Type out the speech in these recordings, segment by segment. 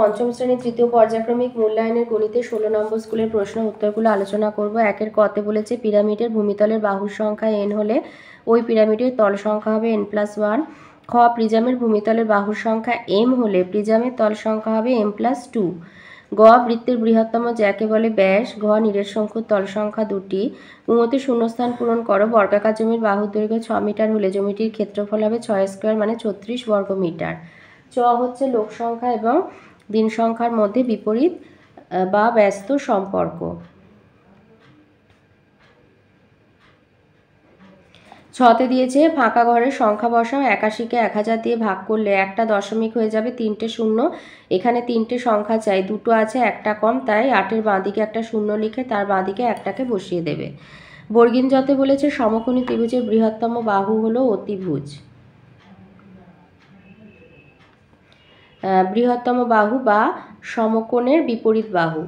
পঞ্চম শ্রেণীর তৃতীয় পর্যায়ক্রমিক মূল্যায়নের গণিতে 16 নম্বর স্কুলের প্রশ্ন উত্তরগুলো আলোচনা করব। একের কতে বলেছে পিরামিডের ভূমিতলের বাহুর সংখ্যা n হলে ওই পিরামিডের তল সংখ্যা হবে n+1। খ প্রিজমের ভূমিতলের বাহুর সংখ্যা m হলে প্রিজমের তল সংখ্যা হবে m+2। গ বৃত্তের বৃহত্তম যাকে বলে ব্যাস। ঘ নিরেট শঙ্কুর তল সংখ্যা 2টি। উঙতে শূন্যস্থান পূরণ করো। বর্গাকার জমির বাহুর দৈর্ঘ্য 6 মিটার হলে জমিটির ক্ষেত্রফল হবে 6 স্কোয়ার মানে 36 বর্গ মিটার। চ হচ্ছে লোক সংখ্যা এবং দিন সংখ্যার মধ্যে বিপরীত বা ব্যস্ত সম্পর্ক। ছতে দিয়েছে ফাঁকা ঘরের সংখ্যা বসাও। 81কে 1000 দিয়ে ভাগ করলে একটা দশমিক হয়ে যাবে 3টে শূন্য। এখানে 3টে সংখ্যা চাই, দুটো আছে একটা কম, তাই 8-এর বাঁদিকে একটা শূন্য লিখে তার বাঁদিকে একটাকে বসিয়ে দেবে। বর্গীন যতে বলেছে সমকোণী ত্রিভুজের বৃহত্তম বাহু হলো অতিভুজ। বৃহত্তম বাহু বা সমকোণের বিপরীত বাহু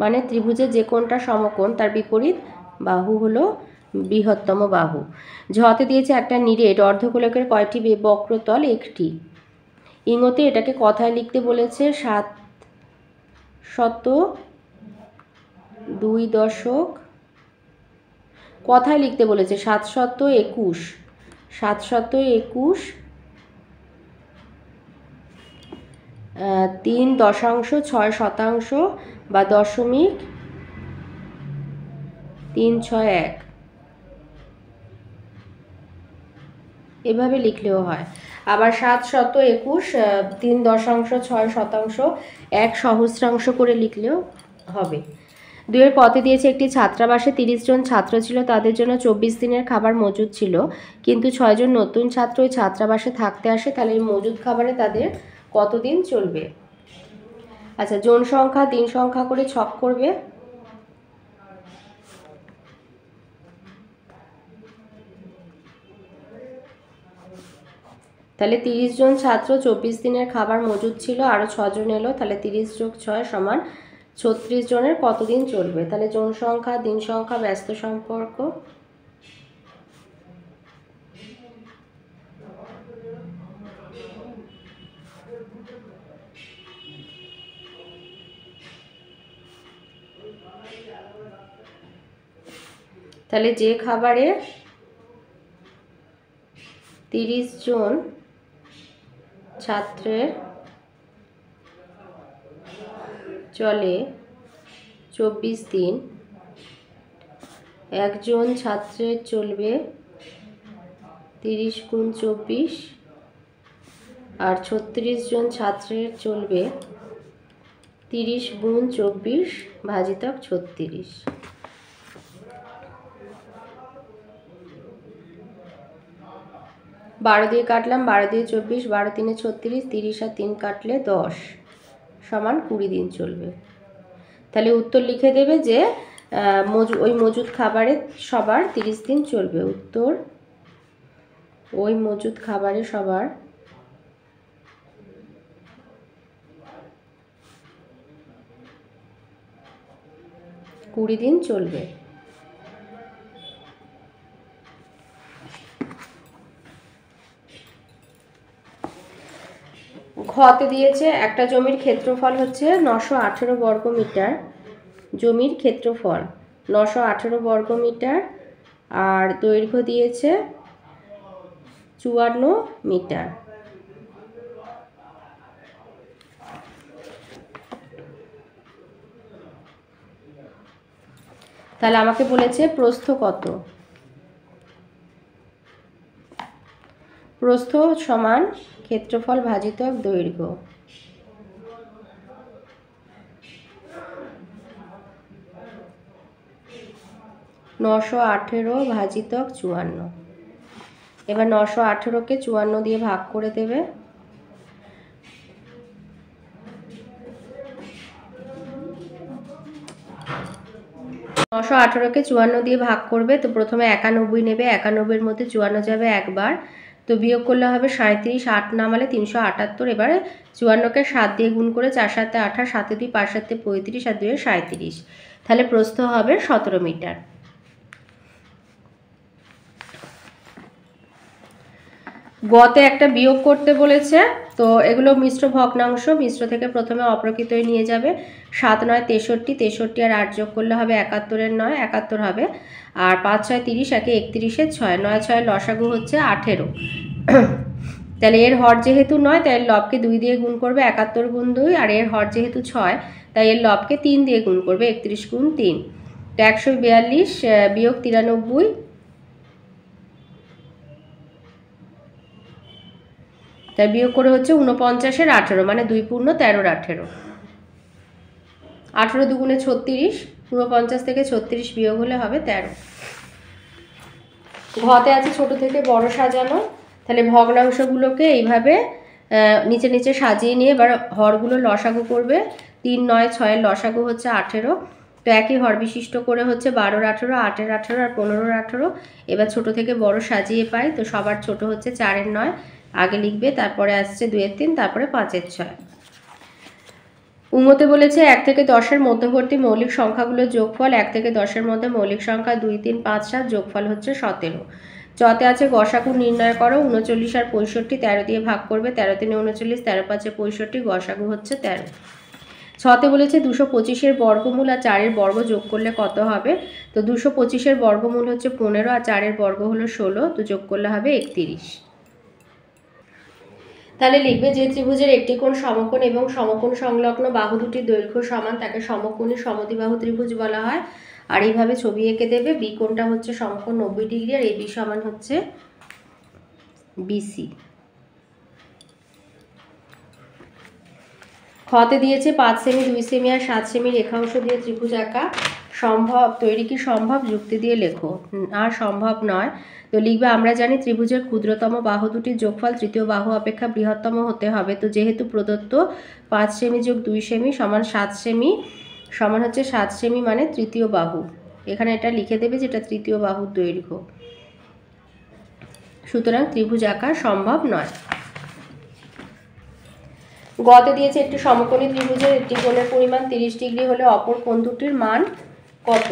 মানে ত্রিভুজের যে কোণটা সমকোণ তার বিপরীত বাহু হলো বৃহত্তম বাহু। ঝতে দিয়েছে একটা নিরেট অর্ধগোলকের কয়টি বক্রতল? একটি। ইংতে এটাকে কথায় লিখতে বলেছে 7/2 কথায় লিখতে বলেছে 721 3.6 বা 0.361 এভাবে লিখলেও হয়। আবার 721 3.6 এক সহস্রাংশ করে লিখলেও হবে। 2-এর কতে দিয়েছে একটি ছাত্রাবাসে 30 জন ছাত্র ছিল, তাদের জন্য 24 দিনের খাবার মজুদ ছিল, কিন্তু 6 জন নতুন ছাত্র ওই ছাত্রাবাসে থাকতে আসে, তাহলে এই মজুদ খাবারে তাদের কতদিন চলবে? আচ্ছা, জন সংখ্যা দিন সংখ্যা করে ছক করবে। তাহলে 30 জন ছাত্র 24 দিনের খাবার মজুদ ছিল, আরও 6 জন এলো, তাহলে 30 + 6 = 36 জনের কতদিন চলবে? তাহলে জন সংখ্যা দিন সংখ্যা ব্যস্ত সম্পর্ক। তাহলে যে খাবারে 30 জন ছাত্রের চলে 24 দিন, একজন ছাত্রের চলবে 30 × 24 আর 36 জন ছাত্রের চলবে 30 × 24 ভাজিতক 36। 12 দিয়ে কাটলাম, 12 দিয়ে 24, 12 × 3 = 36, 30 আর 3 কাটলে 10 সমান 20 দিন চলবে। তাহলে উত্তর লিখে দেবে যে ওই মজুদ খাবারে সবার 30 দিন চলবে। উত্তর ওই মজুদ খাবারে সবার 20 দিন চলবে। ঘতে দিয়েছে একটা জমির ক্ষেত্রফল হচ্ছে 918 বর্গ মিটার। জমির ক্ষেত্রফল 918 বর্গ মিটার আর দৈর্ঘ্য দিয়েছে 54 মিটার। তাহলে আমাকে বলেছে প্রস্থ কত? প্রস্থ সমান ক্ষেত্রফল ভাজিতক দৈর্ঘ্য। নশো 18 ভাজিতক 54। এবার 918কে 54 দিয়ে ভাগ করে দেবে। 918কে 54 দিয়ে ভাগ করবে, তো প্রথমে 91 নেবে, 91-এর মধ্যে 54 যাবে একবার, তো বিয়োগ করলে হবে 37, 8 নামালে 378। এবারে 54কে 7 দিয়ে গুণ করে 4 × 7 = 28, 7 × 2 = 5, 7 × 35 আর 2 = 37। তাহলে প্রস্থ হবে 17 মিটার। গতে একটা বিয়োগ করতে বলেছে, তো এগুলো মিশ্র ভগ্নাংশ, মিশ্র থেকে প্রথমে অপ্রকৃতই নিয়ে যাবে। 7 9 63, 63 আর 8 যোগ করলে হবে 71 9, 71 হবে। আর 5 6 30, 31 6, 9 6 লসাগু হচ্ছে 18। তাহলে এর হর যেহেতু 9, তাই এর লবকে 2 দিয়ে গুণ করবে, 71 গুণ 2। আর এর হর যেহেতু 6, তাই এর লবকে 3 দিয়ে গুণ করবে, 31 গুণ 3। তো 142 বিয়োগ 93, তাই বিয়োগ করে হচ্ছে 49 এর 18, মানে 2 পূর্ণ 13 18। 18 দুগুণে 36, 49 থেকে 36 বিয়োগ হলে হবে 13। ঘতে আছে ছোট থেকে বড় সাজানো। তাহলে ভগ্নাংশগুলোকে এইভাবে নিচে নিচে সাজিয়ে নিয়ে এবার হরগুলো লসাগু করবে। 3 9 6 এর লসাগু হচ্ছে 18। তো একই হর বিশিষ্ট করে হচ্ছে 12 18, 8 18 আর 15 18। এবার ছোট থেকে বড় সাজিয়ে পাই, তো সবার ছোট হচ্ছে 4 9, আগে লিখবে, তারপরে আসছে 2 3, তারপরে 5 6। উঙ্গতে বলেছে 1 থেকে 10 মধ্যবর্তী মৌলিক সংখ্যাগুলোর যোগফল। 1 থেকে 10 মধ্যে মৌলিক সংখ্যা 2 3 5 7, যোগফল হচ্ছে 17। চতে আছে গসাগু নির্ণয় করো। 39 আর 65 13 দিয়ে ভাগ করবে, 13 3 39, 13 5 65, গসাগু হচ্ছে 13। ছতে বলেছে 225 বর্গমূল আর 4 বর্গ যোগ করলে কত হবে। তো 225 বর্গমূল হচ্ছে 15 আর 4 বর্গ হলো 16, তো যোগ করলে হবে 31। তাহলে লিখবে যে ত্রিভুজের একটি কোণ সমকোণ এবং সমকোণ সংলগ্ন বাহু দুটির দৈর্ঘ্য সমান, তাকে সমকোণী সমদ্বিবাহু ত্রিভুজ বলা হয়। আর এইভাবে ছবি এঁকে দেবে। বি কোণটা হচ্ছে সমকোণ 90 ডিগ্রি, আর এবি সমান হচ্ছে বিসি। খতে দিয়েছে 5 সেমি 2 সেমি আর 7 সেমি রেখাংশ দিয়ে ত্রিভুজ আঁকা। সম্ভব, তৈরি কি সম্ভব, যুক্তি দিয়ে লেখো। আর সম্ভব নয়। তো লিখবে আমরা জানি ত্রিভুজের ক্ষুদ্রতম বাহু দুটির যোগফল তৃতীয় বাহু অপেক্ষা বৃহত্তম হতে হবে। তো যেহেতু প্রদত্ত 5 সেমি যোগ 2 সেমি সমান 7 সেমি, সমান হচ্ছে 7 সেমি মানে তৃতীয় বাহু। এখানে এটা লিখে দেবে যেটা তৃতীয় বাহুর দৈর্ঘ্য। সুতরাং ত্রিভুজ আঁকা সম্ভব নয়। গতে দিয়েছে একটি সমকোণী ত্রিভুজের একটি কোণের পরিমাণ 30 ডিগ্রি হলে অপর কোণ দুটির মান কত।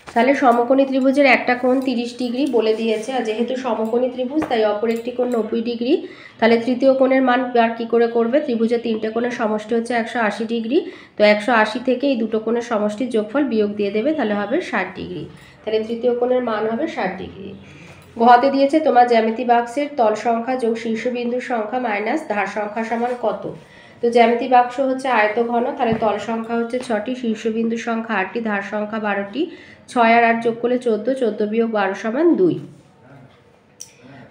তাহলে সমকোণী ত্রিভুজের একটা কোণ 30 ডিগ্রি বলে দিয়েছে, আর যেহেতু সমকোণী ত্রিভুজ তাই অপর একটি কোণ 90 ডিগ্রি। তাহলে তৃতীয় কোণের মান আর কী করে করবে, ত্রিভুজের 3টে কোণের সমষ্টি হচ্ছে 180 ডিগ্রি। তো 180 থেকে এই দুটো কোণের সমষ্টির যোগফল বিয়োগ দিয়ে দেবে, তাহলে হবে 60 ডিগ্রি। তাহলে তৃতীয় কোণের মান হবে 60 ডিগ্রি। ঘতে দিয়েছে তোমার জ্যামিতি বাক্সের তল সংখ্যা যোগ শীর্ষবিন্দুর সংখ্যা মাইনাস ধার সংখ্যা সমান কত। তো জ্যামিতি বাক্স হচ্ছে আয়তঘন, তাহলে তল সংখ্যা হচ্ছে 6টি, শীর্ষবিন্দুর সংখ্যা 8টি, ধার সংখ্যা 12টি। 6 আর 8 যোগ করলে 14, 14 বিয়োগ 12 সমান 2।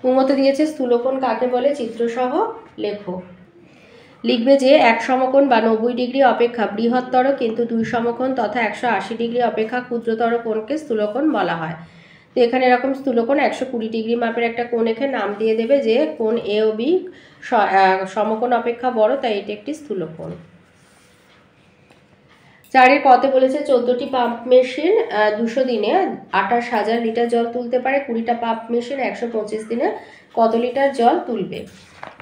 উন্মতে দিয়েছে স্থূলকোণ কাকে বলে, চিত্রসহ লেখো। লিখবে যে এক সমকোণ বা 90 ডিগ্রি অপেক্ষা বৃহত্তর কিন্তু 2 সমকোণ তথা 180 ডিগ্রি অপেক্ষা ক্ষুদ্রতর কোণকে স্থূলকোণ বলা হয়। তো এখানে এরকম স্থূলকোণ 120 ডিগ্রি মাপের একটা কোণ এঁকে নাম দিয়ে দেবে যে কোণ এ ও বি সমকোণ অপেক্ষা বড়, তাই এটি একটি স্থূলকোণ। 4 কতে বলেছে 14টি পাম্প মেশিন 200 দিনে 28,000 লিটার জল তুলতে পারে। 20টা পাম্প মেশিন 125 দিনে কত লিটার জল তুলবে।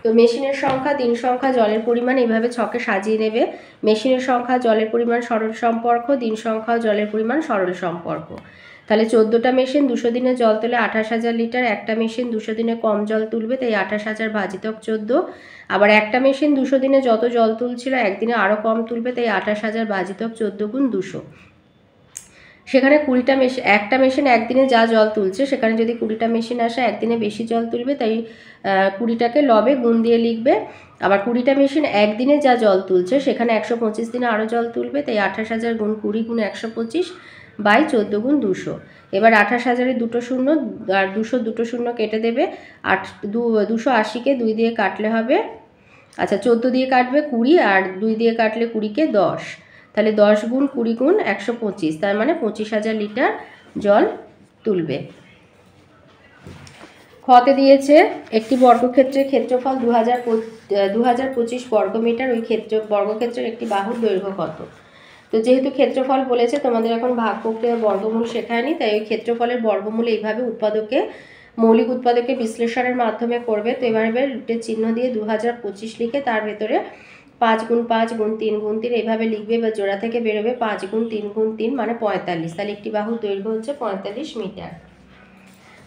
তো মেশিনের সংখ্যা, দিন সংখ্যা, জলের পরিমাণ এইভাবে ছকে সাজিয়ে নেবে। মেশিনের সংখ্যা, জলের পরিমাণ সরল সম্পর্ক, দিন সংখ্যা ও জলের পরিমাণ সরল সম্পর্ক। তাহলে 14টা মেশিন 200 দিনে জল তোলে 28,000 লিটার। একটা মেশিন 200 দিনে কম জল তুলবে, তাই 28,000 ভাজিতক 14। আবার একটা মেশিন 200 দিনে যত জল তুলছিল একদিনে আরও কম তুলবে, তাই 28,000 ভাজিতক 14 গুণ 200। সেখানে 20টা মেশিন, একটা মেশিন একদিনে যা জল তুলছে সেখানে যদি 20টা মেশিন আসে একদিনে বেশি জল তুলবে, তাই 20টাকে লবে গুণ দিয়ে লিখবে। আবার 20টা মেশিন একদিনে যা জল তুলছে সেখানে 125 দিনে আরও জল তুলবে, তাই 28,000 গুণ 20 গুণ 125 বাই 14 গুণ 200। এবার 28,000-এ দুটো শূন্য আর 200 দুটো শূন্য কেটে দেবে। 280-কে 2 দিয়ে কাটলে হবে, আচ্ছা 14 দিয়ে কাটবে 20, আর 2 দিয়ে কাটলে 20-কে 10। তাহলে 10 গুণ 20 গুণ 125, তার মানে 25,000 লিটার জল তুলবে। খতে দিয়েছে একটি বর্গক্ষেত্রের ক্ষেত্রফল 2025 বর্গমিটার। ওই বর্গক্ষেত্রের একটি বাহুর দৈর্ঘ্য কত। তো যেহেতু ক্ষেত্রফল বলেছে, তোমাদের এখন ভাগ প্রক্রিয়া বর্গমূল শেখায়নি, তাই ওই ক্ষেত্রফলের বর্গমূল এইভাবে মৌলিক উৎপাদকে বিশ্লেষণের মাধ্যমে করবে। তো এভাবে রুটের চিহ্ন দিয়ে 2025 লিখে তার ভেতরে 5 গুণ 5 গুণ 3 গুণ 3 এইভাবে লিখবে, বা জোড়া থেকে বেরোবে 5 গুণ 3 গুণ 3 মানে 45। তাহলে একটি বাহুর দৈর্ঘ্য হচ্ছে 45 মিটার।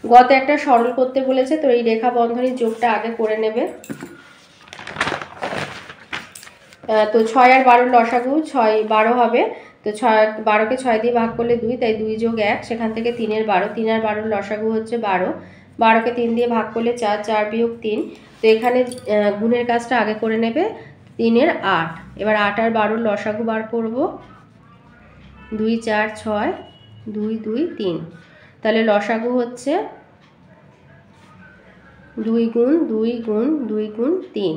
গতে একটা সরল করতে বলেছে, তো এই রেখা বন্ধনীর যোগটা আগে করে নেবে। তো 6 আর 12 লসাগু 6 12 হবে, তো 12কে 6 দিয়ে ভাগ করলে 2, তাই 2 যোগ 1, সেখান থেকে 3 এর 12, 3 আর 12 লসাগু হচ্ছে 12, 12কে 3 দিয়ে ভাগ করলে 4, 4 বিয়োগ 3। তো এখানে গুণের কাজটা আগে করে নেবে, 3 এর 8। এবার 8 আর 12 লসাগু বার করব, 2 4 6, 2 2 3। তাহলে লসাগু হচ্ছে 2 গুণ 2 গুণ 2 গুণ 3,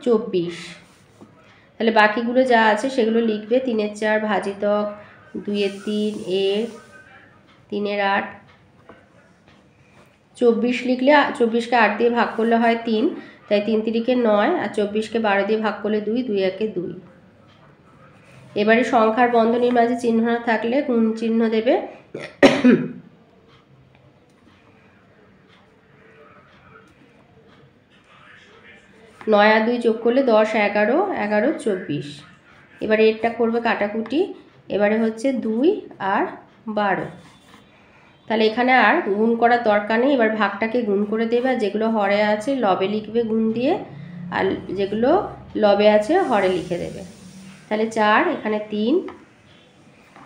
24। তাহলে বাকিগুলো যা আছে সেগুলো লিখবে, 3 এর 4 ভাজিতক 2 এর 3 এর 3 এর 8, 24 লিখলে 24কে 8 দিয়ে ভাগ করলে হয় 3, তাই 3 3কে 9, আর 24কে 12 দিয়ে ভাগ করলে 2, 2 1 2। এবারে সংখ্যার বন্ধনীর মাঝে চিহ্ন না থাকলে গুণ চিহ্ন দেবে। 9 আর 2 যোগ করলে 10, 11, 11 24। এবারে এটা করবে কাটাকুটি, এবারে হচ্ছে 2 আর 12। তাহলে এখানে আর গুণ করার দরকার নেই, এবার ভাগটাকে গুণ করে দেবে, আর যেগুলো হরে আছে লবে লিখবে গুণ দিয়ে, আর যেগুলো লবে আছে হরে লিখে দেবে। তাহলে 4, এখানে 3,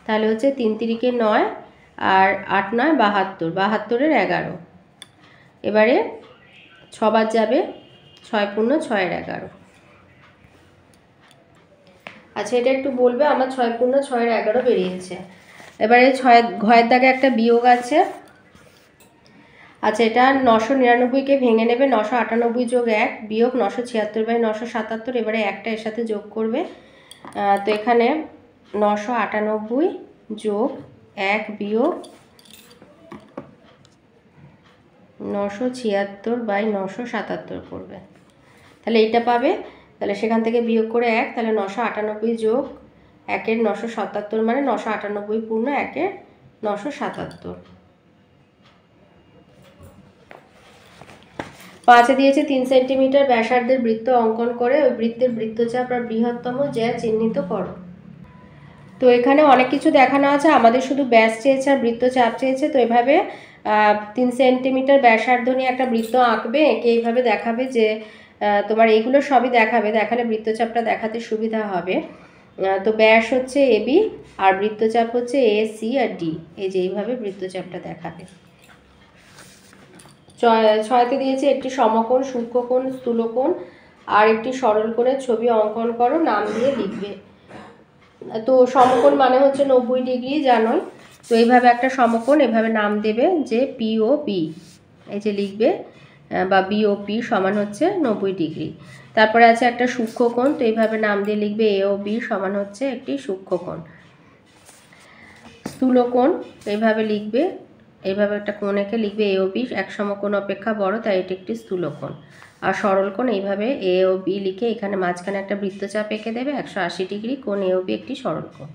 তাহলে হচ্ছে 3 3কে 9, আর 8 9 72, 72 এর 11। এবারে 6 বার যাবে, 6 পূর্ণ 6 এর 11। আচ্ছা, এটা একটু বলবে, আমার 6 পূর্ণ 6 এর 11 বেরিয়েছে। এবারে 6 ঘয়ের দাগে একটা বিয়োগ আছে। আচ্ছা, এটা 999কে ভেঙে নেবে, 998 যোগ 1 বিয়োগ 976/977। এবারে একটা এর সাথে যোগ করবে, তো এখানে 998 যোগ 1 বিয়োগ 976/977 করবে, তাহলে এটা পাবে। তাহলে সেখান থেকে বিয়োগ করে 1, তাহলে 998 যোগ 1 এর 977, মানে 998 পূর্ণ 1 এর 977। 5 দিয়েছে 3 সেন্টিমিটার ব্যাসার্ধের বৃত্ত অঙ্কন করে ওই বৃত্তের বৃত্তচাপ আর বৃহত্তম জ্যা চিহ্নিত করো। তো এখানে অনেক কিছু দেখানো আছে, আমাদের শুধু ব্যাস চেয়েছে আর বৃত্তচাপ চেয়েছে। তো এভাবে 3 সেন্টিমিটার ব্যাসার্ধ নিয়ে একটা বৃত্ত আঁকবে, এঁকে এইভাবে দেখাবে যে তোমার এইগুলো সবই দেখাবে, দেখালে বৃত্তচাপটা দেখাতে সুবিধা হবে। তো ব্যাস হচ্ছে AB আর বৃত্তচাপ হচ্ছে AC আর D, এই যে এইভাবে বৃত্তচাপটা দেখাবে। 6তে দিয়েছে একটি সমকোণ, সূক্ষ্মকোণ, স্থূলকোণ আর একটি সরল কোণের ছবি অঙ্কন করো, নাম দিয়ে লিখবে। তো সমকোণ মানে হচ্ছে 90 ডিগ্রি, জানোই। তো এইভাবে একটা সমকোণ এভাবে নাম দেবে যে POB, এই যে লিখবে, বা BOP সমান হচ্ছে 90 ডিগ্রি। তারপরে আছে একটা সূক্ষ্মকোণ, তো এইভাবে নাম দিয়ে লিখবে AOB সমান হচ্ছে একটি সূক্ষ্মকোণ। স্থূলকোণ এইভাবে লিখবে, এইভাবে একটা কোণ এঁকে লিখবে AOB, এক সমকোণ অপেক্ষা বড়, তাই এটি একটি স্থূলকোণ। আর সরল কোণ এইভাবে AOB লিখে এখানে মাঝখানে একটা বৃত্তচাপ এঁকে দেবে 180 ডিগ্রি, কোণ AOB একটি সরল কোণ।